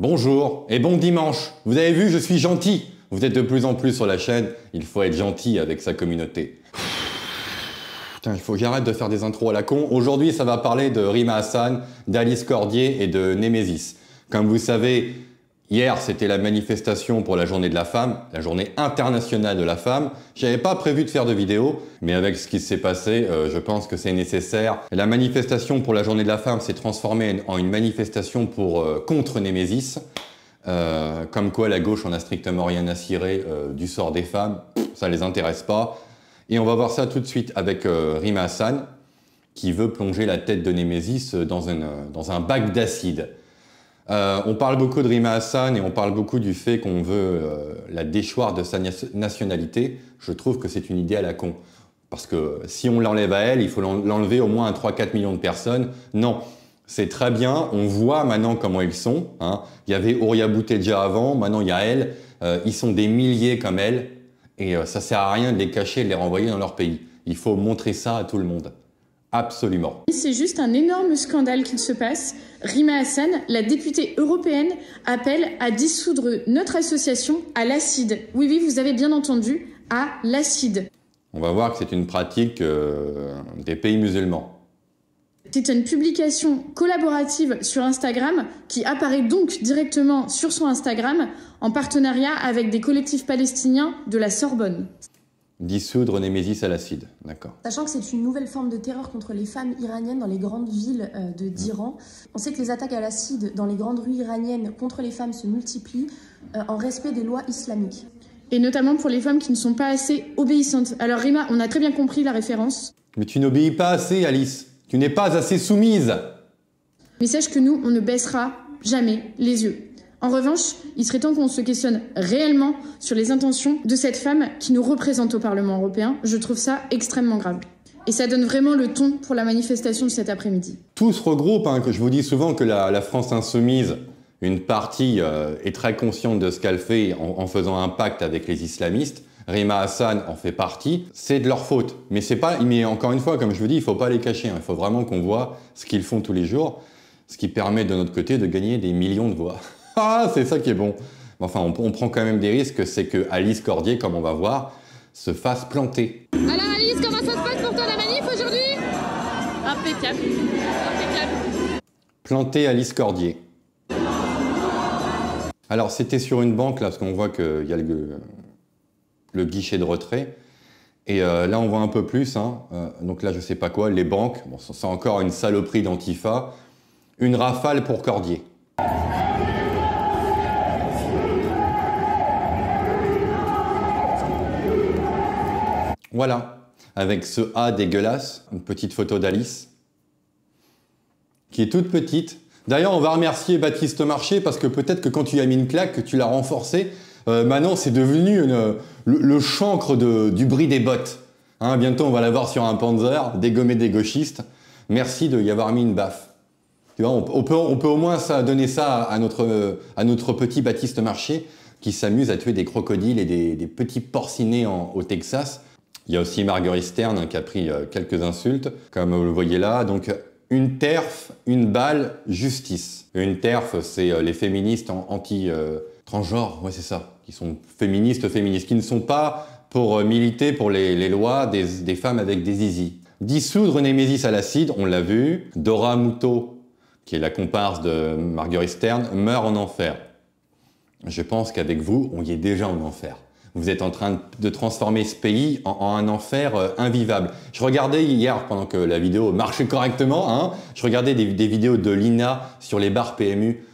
Bonjour et bon dimanche. Vous avez vu, je suis gentil. Vous êtes de plus en plus sur la chaîne, il faut être gentil avec sa communauté. Putain, il faut que j'arrête de faire des intros à la con. Aujourd'hui, ça va parler de Rima Hassan, d'Alice Cordier et de Némésis. Comme vous savez, hier, c'était la manifestation pour la journée de la femme, la journée internationale de la femme. J'avais pas prévu de faire de vidéo, mais avec ce qui s'est passé, je pense que c'est nécessaire. La manifestation pour la journée de la femme s'est transformée en une manifestation contre Némésis. Comme quoi la gauche en a strictement rien à cirer du sort des femmes, ça les intéresse pas. Et on va voir ça tout de suite avec Rima Hassan, qui veut plonger la tête de Némésis dans un bac d'acide. On parle beaucoup de Rima Hassan et on parle beaucoup du fait qu'on veut la déchoir de sa nationalité. Je trouve que c'est une idée à la con. Parce que si on l'enlève à elle, il faut l'enlever au moins à 3-4 millions de personnes. Non, c'est très bien, on voit maintenant comment ils sont. Hein. Il y avait Ouria Boutedja avant, maintenant il y a elle. Ils sont des milliers comme elle. Et ça sert à rien de les cacher et de les renvoyer dans leur pays. Il faut montrer ça à tout le monde. Absolument. C'est juste un énorme scandale qu'il se passe. Rima Hassan, la députée européenne, appelle à dissoudre notre association à l'acide. Oui, oui, vous avez bien entendu, à l'acide. On va voir que c'est une pratique des pays musulmans. C'est une publication collaborative sur Instagram qui apparaît donc directement sur son Instagram en partenariat avec des collectifs palestiniens de la Sorbonne. Dissoudre Némésis à l'acide, d'accord. Sachant que c'est une nouvelle forme de terreur contre les femmes iraniennes dans les grandes villes d'Iran. On sait que les attaques à l'acide dans les grandes rues iraniennes contre les femmes se multiplient en respect des lois islamiques. Et notamment pour les femmes qui ne sont pas assez obéissantes. Alors Rima, on a très bien compris la référence. Mais tu n'obéis pas assez, Alice. Tu n'es pas assez soumise. Mais sache que nous, on ne baissera jamais les yeux. En revanche, il serait temps qu'on se questionne réellement sur les intentions de cette femme qui nous représente au Parlement européen. Je trouve ça extrêmement grave. Et ça donne vraiment le ton pour la manifestation de cet après-midi. Tout se regroupe, hein, que je vous dis souvent que la France insoumise, une partie est très consciente de ce qu'elle fait en faisant un pacte avec les islamistes. Rima Hassan en fait partie, c'est de leur faute. Mais c'est pas, mais encore une fois, comme je vous dis, il faut pas les cacher. Hein. Il faut vraiment qu'on voit ce qu'ils font tous les jours, ce qui permet de notre côté de gagner des millions de voix. Ah, c'est ça qui est bon. Enfin, on prend quand même des risques, c'est que Alice Cordier, comme on va voir, se fasse planter. Alors Alice, comment ça se passe pour toi la manif aujourd'hui? Impeccable. Impeccable. Planter Alice Cordier. Alors, c'était sur une banque, là, parce qu'on voit qu'il y a le guichet de retrait. Et là, on voit un peu plus. Hein. Donc là, je sais pas quoi, les banques. Bon, c'est encore une saloperie d'Antifa. Une rafale pour Cordier. Voilà. Avec ce A dégueulasse, une petite photo d'Alice, qui est toute petite. D'ailleurs, on va remercier Baptiste Marché, parce que peut-être que quand tu as mis une claque, que tu l'as renforcé, maintenant, c'est devenu le chancre du bris des bottes. Hein, bientôt, on va l'avoir sur un Panzer, dégommer des gauchistes. Merci de y avoir mis une baffe. Tu vois, on peut au moins donner ça à notre petit Baptiste Marché, qui s'amuse à tuer des crocodiles et des petits porcinés au Texas. Il y a aussi Marguerite Stern hein, qui a pris quelques insultes, comme vous le voyez là. Donc, une terf, une balle, justice. Une terf, c'est les féministes anti-transgenres, ouais c'est ça, qui sont féministes, qui ne sont pas pour militer pour les lois des femmes avec des zizi. Dissoudre Némésis à l'acide, on l'a vu. Dora Muto, qui est la comparse de Marguerite Stern, meurt en enfer. Je pense qu'avec vous, on y est déjà en enfer. Vous êtes en train de transformer ce pays en un enfer invivable. Je regardais hier, pendant que la vidéo marchait correctement, hein, je regardais des vidéos de l'INA sur les bars PMU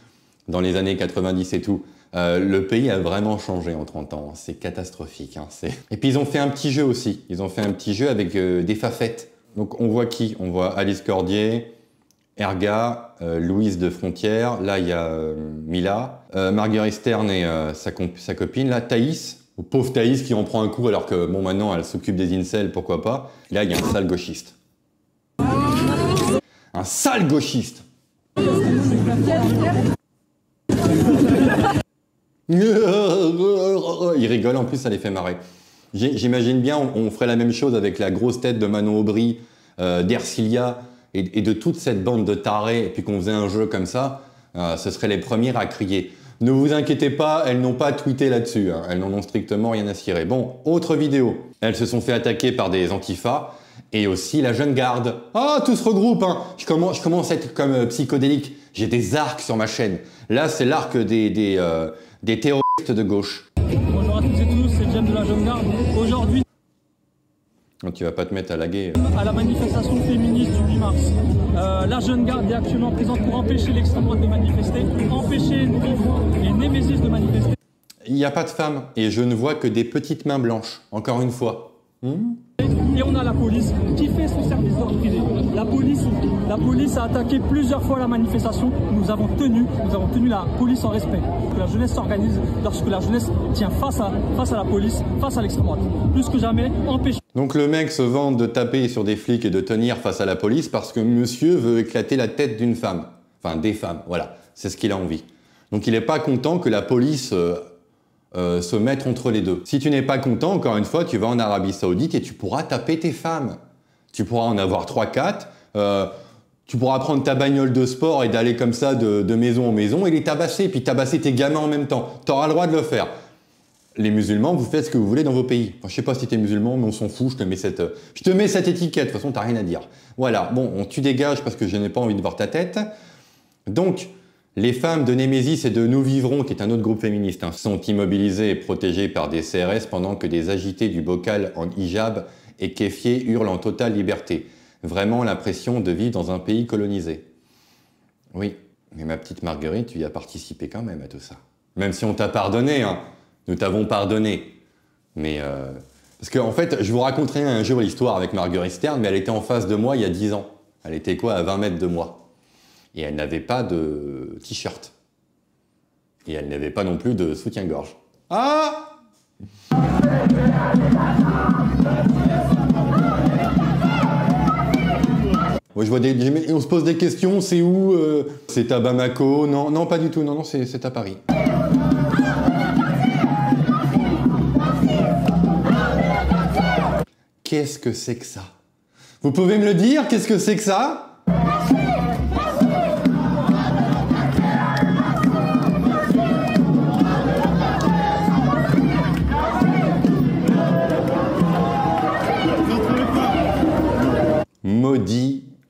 dans les années 90 et tout. Le pays a vraiment changé en 30 ans. C'est catastrophique. Hein, et puis ils ont fait un petit jeu aussi. Ils ont fait un petit jeu avec des fafettes. Donc on voit qui? On voit Alice Cordier, Erga, Louise de Frontière. Là, il y a Mila. Marguerite Stern et sa copine. Là, Thaïs. Pauvre Thaïs qui en prend un coup alors que, bon, maintenant, elle s'occupe des incels, pourquoi pas. Là, il y a un sale gauchiste. Un sale gauchiste. Il rigole, en plus, ça les fait marrer. J'imagine bien, on ferait la même chose avec la grosse tête de Manon Aubry, d'Ercilia et de toute cette bande de tarés, et puis qu'on faisait un jeu comme ça. Ce seraient les premières à crier. Ne vous inquiétez pas, elles n'ont pas tweeté là-dessus. Hein. Elles n'en ont strictement rien à cirer. Bon, autre vidéo. Elles se sont fait attaquer par des antifas et aussi la jeune garde. Ah, tout se regroupe. Hein. Je commence à être comme psychodélique. J'ai des arcs sur ma chaîne. Là, c'est l'arc des terroristes de gauche. Bonjour à toutes et tous, c'est James de la Jeune Garde. Aujourd'hui, tu vas pas te mettre à laguer. À la manifestation féministe du 8 mars, la Jeune Garde est actuellement présente pour empêcher l'extrême droite de manifester, empêcher les némésis de manifester. Il n'y a pas de femmes et je ne vois que des petites mains blanches, encore une fois. Et on a la police qui fait son service d'ordre privé. La police a attaqué plusieurs fois la manifestation. Nous avons tenu la police en respect. Que la jeunesse s'organise, lorsque la jeunesse tient face à la police, face à l'extrême droite. Plus que jamais, empêcher. Donc le mec se vante de taper sur des flics et de tenir face à la police parce que monsieur veut éclater la tête d'une femme. Enfin, des femmes, voilà. C'est ce qu'il a envie. Donc il n'est pas content que la police se mette entre les deux. Si tu n'es pas content, encore une fois, tu vas en Arabie Saoudite et tu pourras taper tes femmes. Tu pourras en avoir 3-4. Tu pourras prendre ta bagnole de sport et d'aller comme ça de maison en maison et les tabasser, puis tabasser tes gamins en même temps. Tu auras le droit de le faire. Les musulmans, vous faites ce que vous voulez dans vos pays. Enfin, je sais pas si tu es musulman, mais on s'en fout, je te mets cette étiquette. De toute façon, tu n'as rien à dire. Voilà, bon, tu dégages parce que je n'ai pas envie de voir ta tête. Donc, les femmes de Némésis et de Nous Vivrons, qui est un autre groupe féministe, sont immobilisées et protégées par des CRS pendant que des agités du bocal en hijab et kéfiers hurlent en totale liberté. Vraiment l'impression de vivre dans un pays colonisé. Oui, mais ma petite Marguerite, tu y as participé quand même à tout ça. Même si on t'a pardonné, hein. Nous t'avons pardonné. Mais parce qu'en fait, je vous raconterai un jour l'histoire avec Marguerite Stern, mais elle était en face de moi il y a 10 ans. Elle était quoi, à 20 mètres de moi. Et elle n'avait pas de t-shirt. Et elle n'avait pas non plus de soutien-gorge. Ah! Moi, je vois on se pose des questions, c'est où? C'est à Bamako? Non, non, pas du tout. Non, c'est à Paris. Qu'est-ce que c'est que ça? Vous pouvez me le dire? Qu'est-ce que c'est que ça?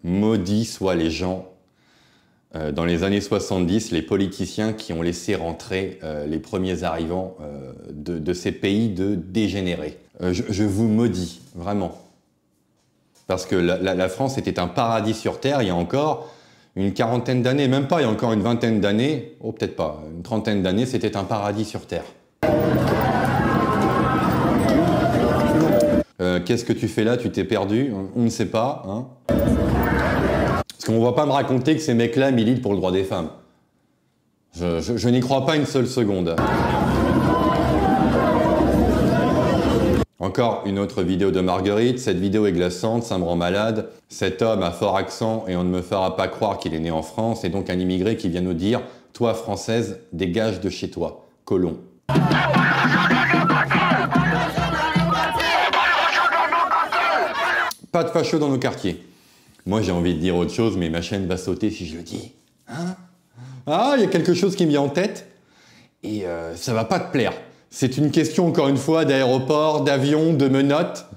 Maudits soient les gens, dans les années 70, les politiciens qui ont laissé rentrer les premiers arrivants de ces pays de dégénérés. Je vous maudis, vraiment. Parce que la France était un paradis sur Terre il y a encore une quarantaine d'années, même pas, il y a encore une vingtaine d'années, oh peut-être pas, une trentaine d'années, c'était un paradis sur Terre. Qu'est-ce que tu fais là? Tu t'es perdu? On ne sait pas. Hein, parce qu'on ne va pas me raconter que ces mecs-là militent pour le droit des femmes. Je n'y crois pas une seule seconde. Encore une autre vidéo de Marguerite. Cette vidéo est glaçante, ça me rend malade. Cet homme a fort accent et on ne me fera pas croire qu'il est né en France. Et donc un immigré qui vient nous dire « Toi, Française, dégage de chez toi. Colon. » Pas de fachos dans nos quartiers. Moi, j'ai envie de dire autre chose, mais ma chaîne va sauter si je le dis. Hein? Ah, il y a quelque chose qui me vient en tête et ça va pas te plaire. C'est une question, encore une fois, d'aéroport, d'avion, de menottes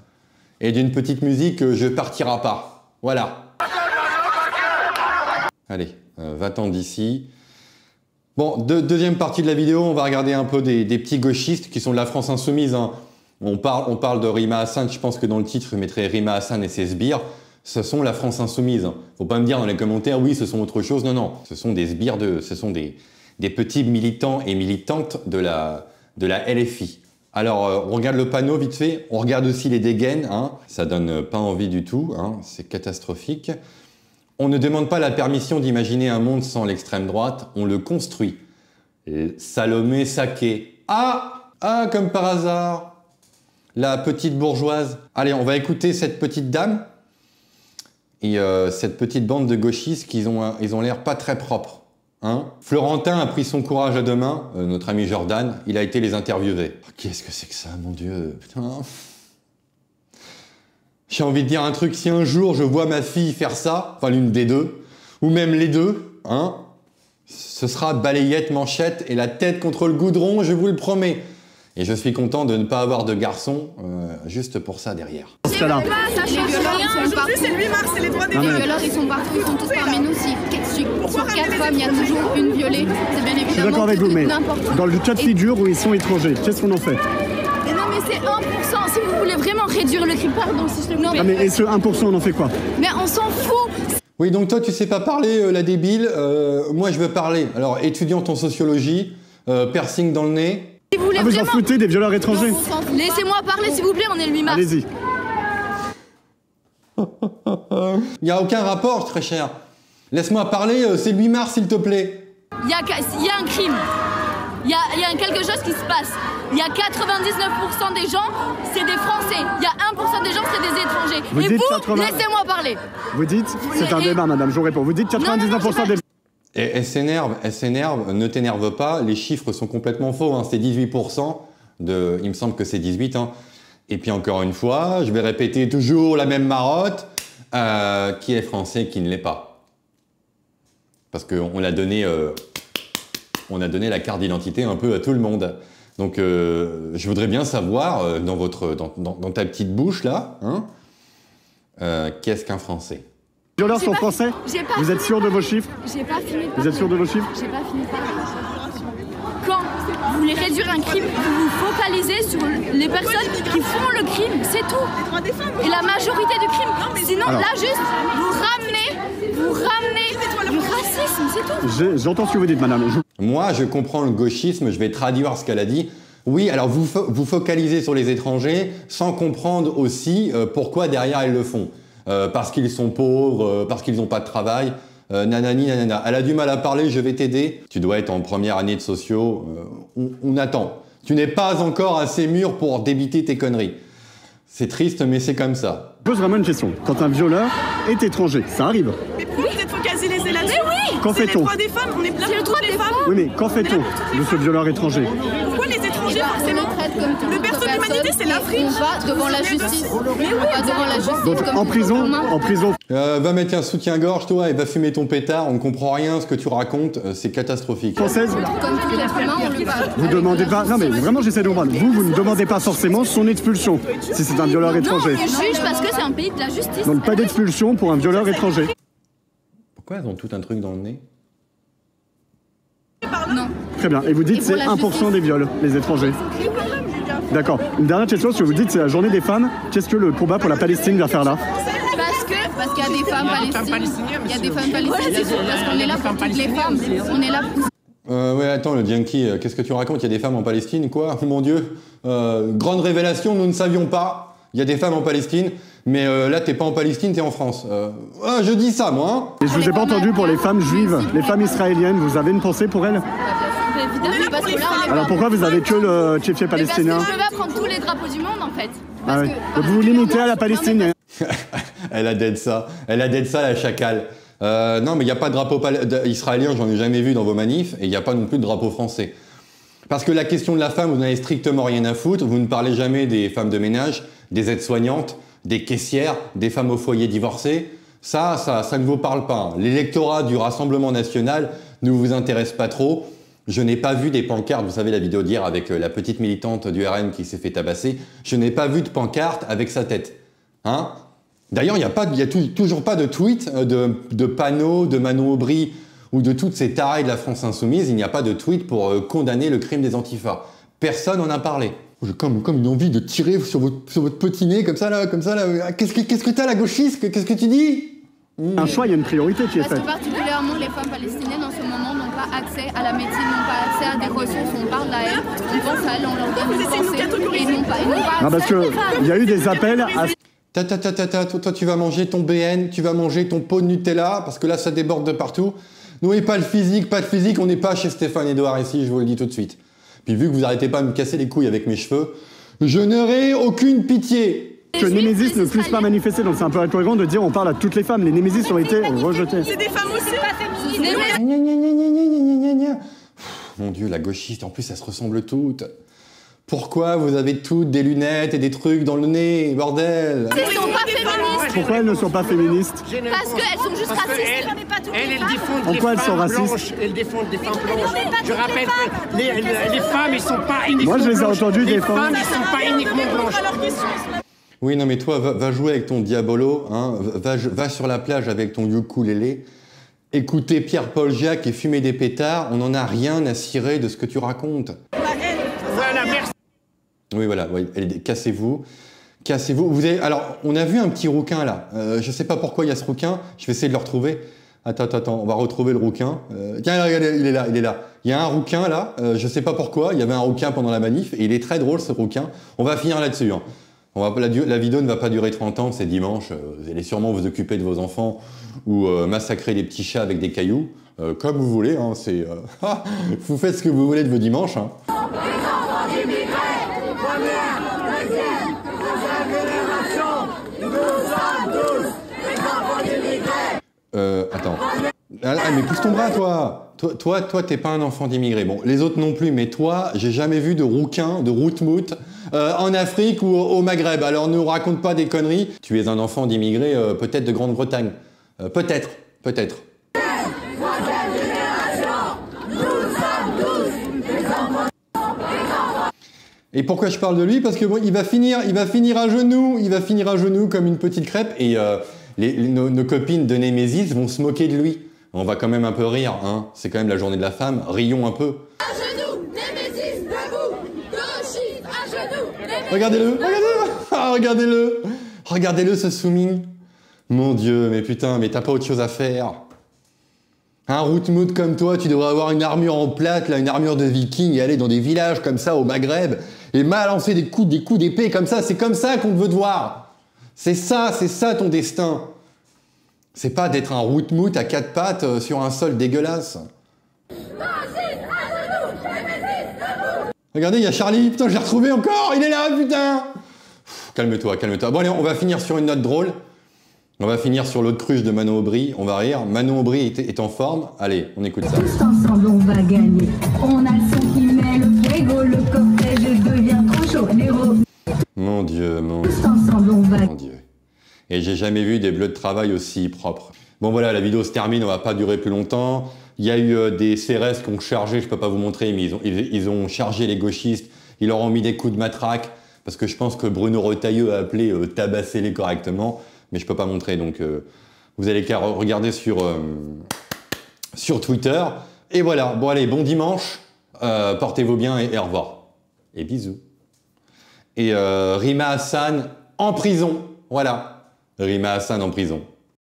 et d'une petite musique « Je partirai pas ». Voilà. Allez, va-t'en d'ici. Bon, deuxième partie de la vidéo, on va regarder un peu des petits gauchistes qui sont de la France insoumise. Hein. On parle de Rima Hassan, je pense que dans le titre, je mettrai Rima Hassan et ses sbires. Ce sont la France insoumise. Faut pas me dire dans les commentaires, oui, ce sont autre chose. Non, non, ce sont des sbires, ce sont des petits militants et militantes de la LFI. Alors, on regarde le panneau vite fait, on regarde aussi les dégaines. Hein. Ça donne pas envie du tout, hein. C'est catastrophique. On ne demande pas la permission d'imaginer un monde sans l'extrême droite, on le construit. Salomé Saké. Ah, comme par hasard. La petite bourgeoise. Allez, on va écouter cette petite dame et cette petite bande de gauchistes qui ils ont l'air pas très propres. Hein. Florentin a pris son courage à deux mains, notre ami Jordan, il a été les interviewer. Oh, qu'est-ce que c'est que ça, mon Dieu, putain. J'ai envie de dire un truc, si un jour je vois ma fille faire ça, enfin l'une des deux, ou même les deux, hein, Ce sera balayette, manchette et la tête contre le goudron, je vous le promets. Et je suis content de ne pas avoir de garçon, juste pour ça derrière. Les violeurs, ils sont partout. C'est le 8 mars, c'est les droits des femmes. Les violeurs, ils sont partout, ils sont tous parmi nous. Sur 4 femmes, il y a toujours une violée. C'est bien évidemment. Je suis d'accord avec vous, mais dans le cas de figure où ils sont étrangers, qu'est-ce qu'on en fait? Mais non, mais c'est 1%. Si vous voulez vraiment réduire le crime, pardon, si je le non, mais et ce 1%, on en fait quoi? Mais on s'en fout. Oui, donc toi, tu sais pas parler, la débile. Moi, je veux parler. Alors, étudiante en sociologie, piercing dans le nez. Si vous voulez vous en foutez des violeurs étrangers? Laissez-moi parler, s'il vous plaît, on est le 8 mars. Allez-y. Il n'y a aucun rapport, très cher. Laisse-moi parler, c'est le 8 mars, s'il te plaît. Il y a un crime. Il y a quelque chose qui se passe. Il y a 99% des gens, c'est des Français. Il y a 1% des gens, c'est des étrangers. Vous et dites vous, 80... laissez-moi parler. Vous dites, c'est un débat, madame, je vous réponds. Vous dites 99% des... Et elle s'énerve, ne t'énerve pas, les chiffres sont complètement faux, hein. C'est 18%, il me semble que c'est 18, hein. Et puis encore une fois, je vais répéter toujours la même marotte, qui est français, qui ne l'est pas. Parce qu'on a donné la carte d'identité un peu à tout le monde. Donc je voudrais bien savoir, dans ta petite bouche là, hein, qu'est-ce qu'un Français? Les violeurs sont français? Vous êtes sûr de vos chiffres? J'ai pas fini. Vous êtes sûr de vos chiffres? J'ai pas fini. Quand vous voulez réduire un crime, vous vous focalisez sur les personnes qui font le crime, c'est tout. Et la majorité du crime. Sinon, alors, là juste, vous ramenez du racisme, c'est tout. J'entends ce que vous dites, madame. Moi, je comprends le gauchisme, je vais traduire ce qu'elle a dit. Oui, alors vous focalisez sur les étrangers sans comprendre aussi pourquoi derrière ils le font. Parce qu'ils sont pauvres, parce qu'ils n'ont pas de travail, nanani, nanana. Elle a du mal à parler, je vais t'aider. Tu dois être en première année de sociaux, on attend. Tu n'es pas encore assez mûr pour débiter tes conneries. C'est triste, mais c'est comme ça. Je pose vraiment une question. Quand un violeur est étranger, ça arrive. Mais pourquoi vous êtes focalisés là-dessus? Mais oui. Qu'en fait-on? C'est les droits des femmes, on est là pour toutes les femmes. Oui, mais qu'en fait-on de ce violeur étranger? Pourquoi les étrangers, forcément? Le berceau de l'humanité, c'est l'Afrique. On va devant la justice. On va devant la justice. Donc en prison. Va mettre un soutien-gorge, toi, et va fumer ton pétard. On ne comprend rien, ce que tu racontes, c'est catastrophique. Française. Comme tout être humain, on le parle. Vous demandez pas... Non mais vraiment, j'essaie de comprendre. Vous ne demandez pas forcément son expulsion, si c'est un violeur étranger. Non, on juge parce que c'est un pays de la justice. Donc pas d'expulsion pour un violeur étranger. Pourquoi elles ont tout un truc dans le nez? Non. Très bien. Et vous dites c'est 1% des viols, les étrangers. D'accord. Une dernière question, si vous dites c'est la journée des femmes, qu'est-ce que le combat pour la Palestine va faire là? Parce qu'il y a des femmes palestiniennes. Il y a des femmes palestiniennes. Parce qu'on est là pour toutes les femmes. On est là pour... Ouais, attends, le junkie, qu'est-ce que tu racontes? Il y a des femmes en Palestine, quoi? Oh mon Dieu. Grande révélation, nous ne savions pas. Il y a des femmes en Palestine, mais là, t'es pas en Palestine, t'es en France. Je dis ça, moi. Hein. Et je vous ai pas entendu pour les femmes juives, les femmes israéliennes. Vous avez une pensée pour elles? Évidemment, parce que là, on est... Alors pourquoi vous avez que le tchétché palestinien? Parce que je peux pas prendre tous les drapeaux du monde, en fait. Ah oui. Donc vous vous limitez à la Palestine. Elle a dead ça, la chacale. Non, mais il n'y a pas de drapeau israélien, j'en ai jamais vu dans vos manifs, et il n'y a pas non plus de drapeau français. Parce que la question de la femme, vous n'en avez strictement rien à foutre, vous ne parlez jamais des femmes de ménage, des aides-soignantes, des caissières, des femmes au foyer divorcées. Ça ne vous parle pas. L'électorat du Rassemblement National ne vous intéresse pas trop. Je n'ai pas vu des pancartes, vous savez la vidéo d'hier avec la petite militante du RN qui s'est fait tabasser, je n'ai pas vu de pancarte avec sa tête. Hein? D'ailleurs, il n'y a toujours pas de tweet, de panneaux, de Manon Aubry ou de toutes ces tarées de la France Insoumise, il n'y a pas de tweet pour condamner le crime des antifas. Personne n'en a parlé. J'ai comme une envie de tirer sur votre petit nez, comme ça là. Qu'est-ce que t'as la gauchiste? Qu'est-ce que tu dis? Un choix, il y a une priorité qui est faite. Parce que particulièrement les femmes palestiniennes en ce moment n'ont pas accès à la médecine, n'ont pas accès à des ressources, on parle à elles, on pense à elles, on leur donne une pensée et n'ont pas non, parce qu'il y a eu des appels à... Toi tu vas manger ton BN, tu vas manger ton pot de Nutella, parce que là ça déborde de partout. Oui, pas de physique, on n'est pas chez Stéphane Edouard ici, je vous le dis tout de suite. Puis vu que vous arrêtez pas de me casser les couilles avec mes cheveux, je n'aurai aucune pitié. Que Némésis ne puisse pas manifester, donc c'est un peu incohérent de dire on parle à toutes les femmes. Les Némésis ont été rejetés. C'est des femmes aussi. Mon Dieu, la gauchiste, en plus elles se ressemblent toutes. Pourquoi vous avez toutes des lunettes et des trucs dans le nez, bordel? Elles sont pas féministes. Pourquoi elles ne sont pas féministes? Parce qu'elles sont juste racistes. Elles défendent En les quoi elles femmes sont racistes? blanches. Elles défendent des femmes blanches. Je rappelle que les femmes, elles sont pas uniquement Moi, je les ai blanches. entendues Les défendre. femmes, elles sont pas uniquement blanches. Oui, non, mais toi, va jouer avec ton diabolo, hein, va sur la plage avec ton ukulélé, écouter Pierre-Paul Jacques et fumer des pétards, on n'en a rien à cirer de ce que tu racontes. Voilà, merci. Oui, voilà, oui, cassez-vous. Cassez-vous. Alors, on a vu un petit rouquin, là. Je sais pas pourquoi il y a ce rouquin, je vais essayer de le retrouver. Attends, on va retrouver le rouquin. Tiens, regardez, il est là. Il y a un rouquin, là, je sais pas pourquoi, il y avait un rouquin pendant la manif, et il est très drôle, ce rouquin. On va finir là-dessus, hein. La vidéo ne va pas durer 30 ans, c'est dimanche. Vous allez sûrement vous occuper de vos enfants ou massacrer des petits chats avec des cailloux. Comme vous voulez, hein, vous faites ce que vous voulez de vos dimanches. Hein. Attends. Ah, mais pousse ton bras, toi. Toi, t'es pas un enfant d'immigré. Bon, les autres non plus, mais toi, j'ai jamais vu de rouquin, de route-moute en Afrique ou au Maghreb. Alors ne raconte pas des conneries. Tu es un enfant d'immigré, peut-être de Grande-Bretagne. Peut-être. Et pourquoi je parle de lui? Parce que bon, il va finir à genoux comme une petite crêpe et nos copines de Némésis vont se moquer de lui. On va quand même un peu rire, hein. C'est quand même la journée de la femme, rions un peu. À genoux, Némésis, debout, gauchiste, à genoux, Némésis. Regardez-le, ce soumis. Mon Dieu, mais putain, mais t'as pas autre chose à faire. Un route-moute comme toi, tu devrais avoir une armure en plate, là, une armure de viking, et aller dans des villages comme ça au Maghreb, et balancer des coups d'épée comme ça, c'est comme ça qu'on veut te voir. C'est ça ton destin. C'est pas d'être un route-moute à 4 pattes sur un sol dégueulasse. Regardez, il y a Charlie, putain, je l'ai retrouvé encore, il est là, putain. Calme-toi. Bon allez, on va finir sur une note drôle. On va finir sur l'autre cruche de Manon Aubry, on va rire. Manon Aubry est en forme. Allez, on écoute ça. Tous ensemble, on va gagner. On a le son qui met le fuego, le cortège devient trop chaud. L'héros. Mon Dieu. Tous ensemble, on va. Mon Dieu. Et j'ai jamais vu des bleus de travail aussi propres. Bon voilà, la vidéo se termine, on va pas durer plus longtemps. Il y a eu des CRS qui ont chargé, je peux pas vous montrer, mais ils ont chargé les gauchistes. Ils leur ont mis des coups de matraque, parce que je pense que Bruno Retailleau a appelé tabassez-les correctement. Mais je peux pas montrer, donc vous allez regarder sur Twitter. Et voilà, bon allez, bon dimanche, portez-vous bien et au revoir. Et bisous. Et Rima Hassan en prison, voilà. Rima Hassan en prison.